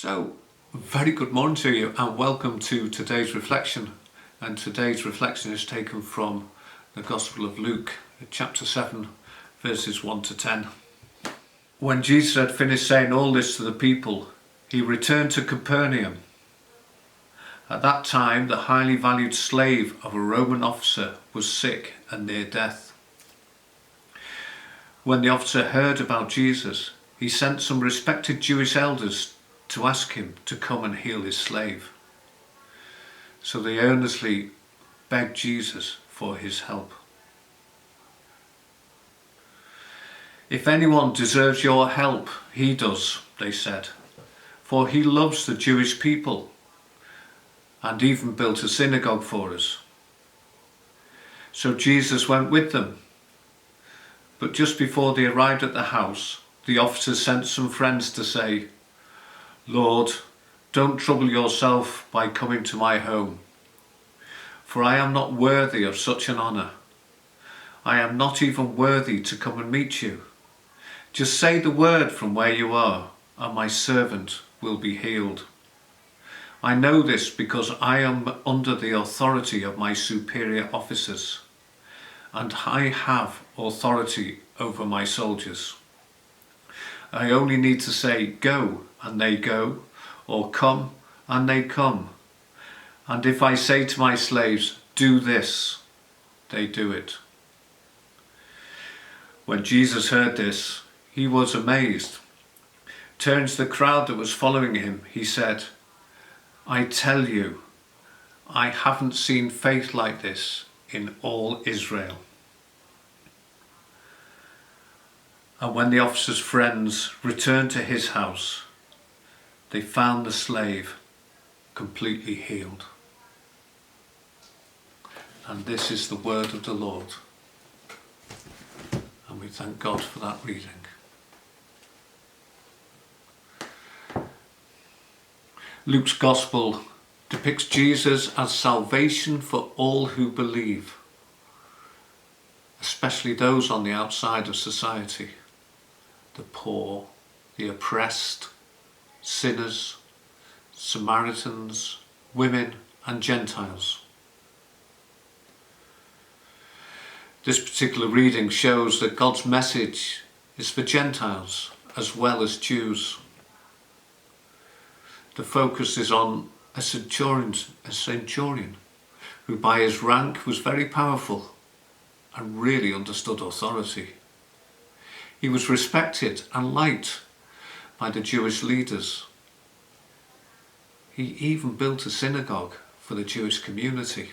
So, very good morning to you and welcome to today's reflection. And today's reflection is taken from the Gospel of Luke, chapter 7, verses 1 to 10. When Jesus had finished saying all this to the people, he returned to Capernaum. At that time, the highly valued slave of a Roman officer was sick and near death. When the officer heard about Jesus, he sent some respected Jewish elders to ask him to come and heal his slave. So they earnestly begged Jesus for his help. "If anyone deserves your help, he does," they said, "for he loves the Jewish people and even built a synagogue for us." So Jesus went with them. But just before they arrived at the house, the officer sent some friends to say, "Lord, don't trouble yourself by coming to my home, for I am not worthy of such an honor. I am not even worthy to come and meet you. Just say the word from where you are, and my servant will be healed. I know this because I am under the authority of my superior officers, and I have authority over my soldiers. I only need to say, 'Go,' and they go, or 'Come,' and they come. And if I say to my slaves, 'Do this,' they do it." When Jesus heard this, he was amazed. Turning to the crowd that was following him, he said, "I tell you, I haven't seen faith like this in all Israel." And when the officer's friends returned to his house, they found the slave completely healed. And this is the word of the Lord. And we thank God for that reading. Luke's Gospel depicts Jesus as salvation for all who believe, especially those on the outside of society. The poor, the oppressed, sinners, Samaritans, women and Gentiles. This particular reading shows that God's message is for Gentiles as well as Jews. The focus is on a centurion who by his rank was very powerful and really understood authority. He was respected and liked by the Jewish leaders. He even built a synagogue for the Jewish community.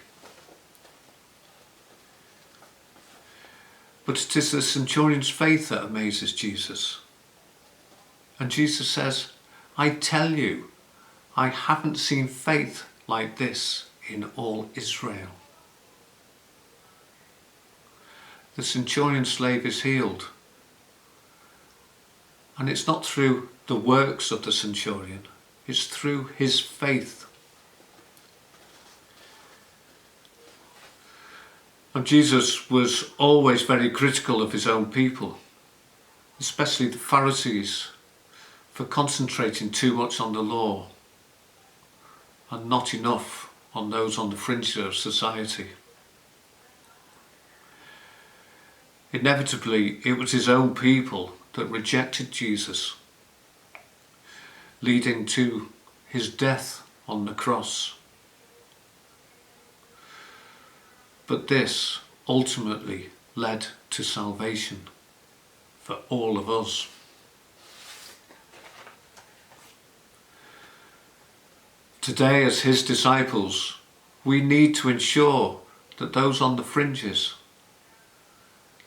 But it is the centurion's faith that amazes Jesus. And Jesus says, "I tell you, I haven't seen faith like this in all Israel." The centurion slave is healed. And it's not through the works of the centurion, it's through his faith. And Jesus was always very critical of his own people, especially the Pharisees, for concentrating too much on the law and not enough on those on the fringes of society. Inevitably, it was his own people that rejected Jesus, leading to his death on the cross. But this ultimately led to salvation for all of us. Today, as his disciples, we need to ensure that those on the fringes,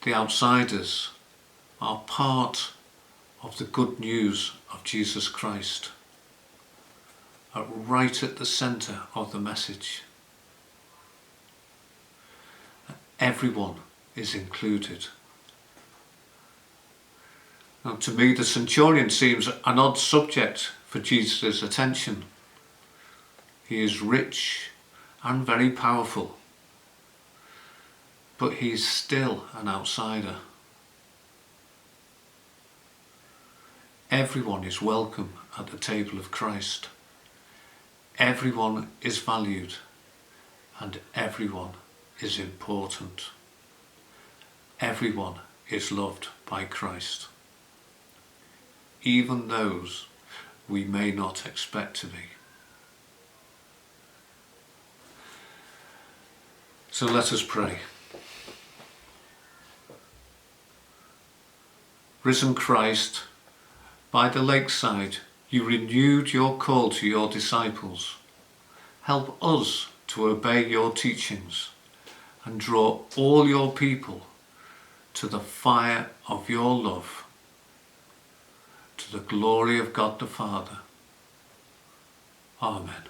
the outsiders, are part of the good news of Jesus Christ, are right at the centre of the message. Everyone is included. Now, to me, the centurion seems an odd subject for Jesus' attention. He is rich and very powerful, but he is still an outsider. Everyone is welcome at the table of Christ. Everyone is valued and everyone is important. Everyone is loved by Christ, even those we may not expect to be. So let us pray. Risen Christ, by the lakeside you renewed your call to your disciples. Help us to obey your teachings and draw all your people to the fire of your love, to the glory of God the Father. Amen.